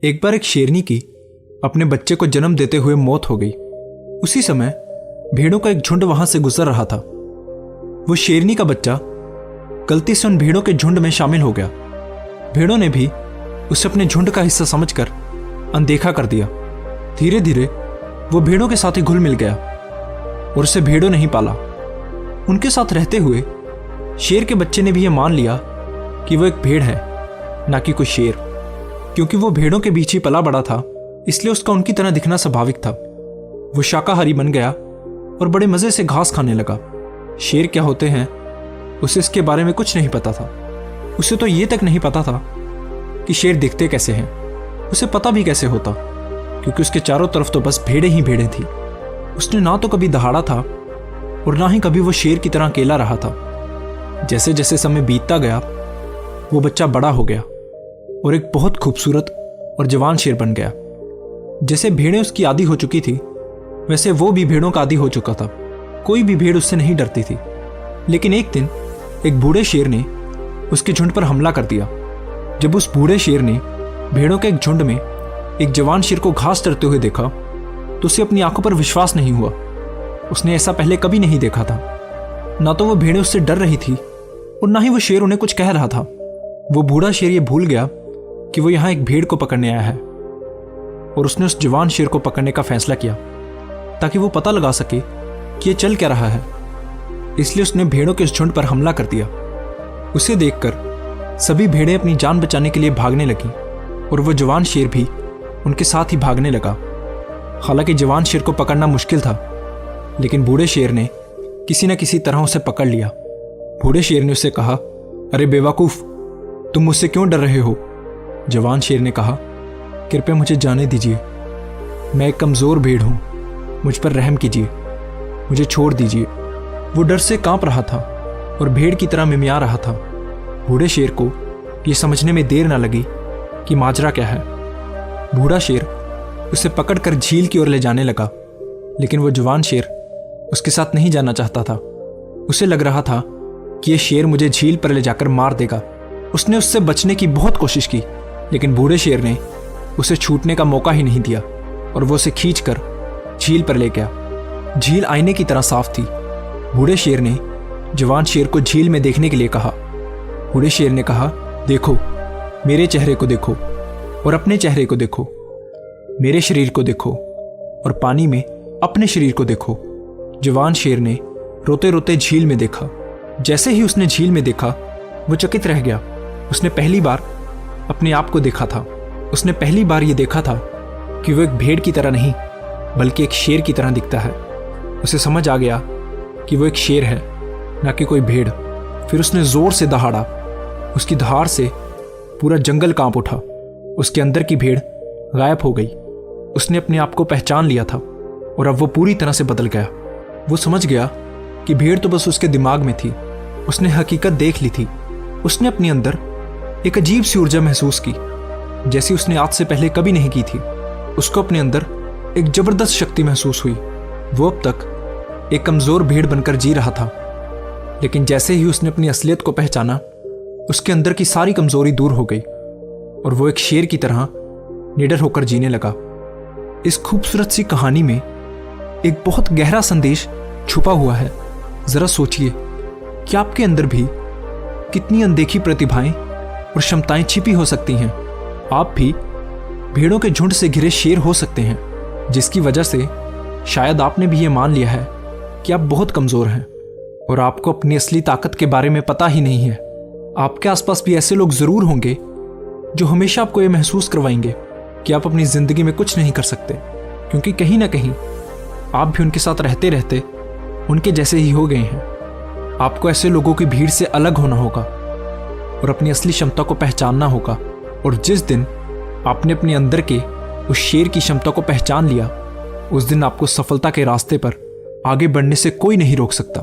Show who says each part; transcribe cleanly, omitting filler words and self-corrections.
Speaker 1: एक बार एक शेरनी की अपने बच्चे को जन्म देते हुए मौत हो गई। उसी समय भेड़ों का एक झुंड वहां से गुजर रहा था। वो शेरनी का बच्चा गलती से उन भेड़ों के झुंड में शामिल हो गया। भेड़ों ने भी उसे अपने झुंड का हिस्सा समझकर अनदेखा कर दिया। धीरे धीरे वो भेड़ों के साथ ही घुल मिल गया और उसे भेड़ों ने ही पाला। उनके साथ रहते हुए शेर के बच्चे ने भी यह मान लिया कि वो एक भेड़ है, ना कि कोई शेर। क्योंकि वो भेड़ों के बीच ही पला बड़ा था, इसलिए उसका उनकी तरह दिखना स्वाभाविक था। वो शाकाहारी बन गया और बड़े मजे से घास खाने लगा। शेर क्या होते हैं उसे इसके बारे में कुछ नहीं पता था। उसे तो ये तक नहीं पता था कि शेर दिखते कैसे हैं। उसे पता भी कैसे होता, क्योंकि उसके चारों तरफ तो बस भेड़ें ही भेड़ें थी। उसने ना तो कभी दहाड़ा था और ना ही कभी वो शेर की तरह अकेला रहा था। जैसे जैसे समय बीतता गया वो बच्चा बड़ा हो गया और एक बहुत खूबसूरत और जवान शेर बन गया। जैसे भेड़ें उसकी आदी हो चुकी थी, वैसे वो भी भेड़ों का आदी हो चुका था। कोई भी भेड़ उससे नहीं डरती थी। लेकिन एक दिन एक बूढ़े शेर ने उसके झुंड पर हमला कर दिया। जब उस बूढ़े शेर ने भेड़ों के एक झुंड में एक जवान शेर को घास चरते हुए देखा तो उसे अपनी आंखों पर विश्वास नहीं हुआ। उसने ऐसा पहले कभी नहीं देखा था। ना तो वो भेड़ें उससे डर रही थी और ना ही वो शेर उन्हें कुछ कह रहा था। वो बूढ़ा शेर ये भूल गया कि वो यहाँ एक भेड़ को पकड़ने आया है और उसने उस जवान शेर को पकड़ने का फैसला किया ताकि वो पता लगा सके कि ये चल क्या रहा है। इसलिए उसने भेड़ों के उस झुंड पर हमला कर दिया। उसे देखकर सभी भेड़ें अपनी जान बचाने के लिए भागने लगी और वो जवान शेर भी उनके साथ ही भागने लगा। हालांकि जवान शेर को पकड़ना मुश्किल था, लेकिन बूढ़े शेर ने किसी न किसी तरह उसे पकड़ लिया। बूढ़े शेर ने उसे कहा, अरे बेवकूफ, तुम मुझसे क्यों डर रहे हो? जवान शेर ने कहा, कृपया मुझे जाने दीजिए, मैं एक कमज़ोर भेड़ हूं, मुझ पर रहम कीजिए, मुझे छोड़ दीजिए। वो डर से कांप रहा था और भेड़ की तरह मिमिया रहा था। बूढ़े शेर को यह समझने में देर न लगी कि माजरा क्या है। बूढ़ा शेर उसे पकड़कर झील की ओर ले जाने लगा, लेकिन वो जवान शेर उसके साथ नहीं जाना चाहता था। उसे लग रहा था कि यह शेर मुझे झील पर ले जाकर मार देगा। उसने उससे बचने की बहुत कोशिश की, लेकिन बूढ़े शेर ने उसे छूटने का मौका ही नहीं दिया और वो उसे खींचकर झील पर ले गया। झील आईने की तरह साफ थी। बूढ़े शेर ने जवान शेर को झील में देखने के लिए कहा। बूढ़े शेर ने कहा, देखो, मेरे चेहरे को देखो और अपने चेहरे को देखो, मेरे शरीर को देखो और पानी में अपने शरीर को देखो। जवान शेर ने रोते रोते झील में देखा। जैसे ही उसने झील में देखा वो चकित रह गया। उसने पहली बार अपने आप को देखा था। उसने पहली बार ये देखा था कि वो एक भेड़ की तरह नहीं बल्कि एक शेर की तरह दिखता है। उसे समझ आ गया कि वो एक शेर है, ना कि कोई भेड़। फिर उसने जोर से दहाड़ा। उसकी दहाड़ से पूरा जंगल कांप उठा। उसके अंदर की भेड़ गायब हो गई। उसने अपने आप को पहचान लिया था और अब वो पूरी तरह से बदल गया। वो समझ गया कि भेड़ तो बस उसके दिमाग में थी। उसने हकीकत देख ली थी। उसने अपने अंदर एक अजीब सी ऊर्जा महसूस की, जैसी उसने आज से पहले कभी नहीं की थी। उसको अपने अंदर एक जबरदस्त शक्ति महसूस हुई। वो अब तक एक कमजोर भेड़ बनकर जी रहा था, लेकिन जैसे ही उसने अपनी असलियत को पहचाना, उसके अंदर की सारी कमजोरी दूर हो गई और वो एक शेर की तरह निडर होकर जीने लगा। इस खूबसूरत सी कहानी में एक बहुत गहरा संदेश छुपा हुआ है। जरा सोचिए कि आपके अंदर भी कितनी अनदेखी प्रतिभाएं और क्षमताएं छिपी हो सकती हैं। आप भी भेड़ों के झुंड से घिरे शेर हो सकते हैं, जिसकी वजह से शायद आपने भी ये मान लिया है कि आप बहुत कमजोर हैं और आपको अपनी असली ताकत के बारे में पता ही नहीं है। आपके आसपास भी ऐसे लोग जरूर होंगे जो हमेशा आपको ये महसूस करवाएंगे कि आप अपनी जिंदगी में कुछ नहीं कर सकते, क्योंकि कहीं ना कहीं आप भी उनके साथ रहते रहते उनके जैसे ही हो गए हैं। आपको ऐसे लोगों की भीड़ से अलग होना होगा और अपनी असली क्षमता को पहचानना होगा। और जिस दिन आपने अपने अंदर के उस शेर की क्षमता को पहचान लिया, उस दिन आपको सफलता के रास्ते पर आगे बढ़ने से कोई नहीं रोक सकता।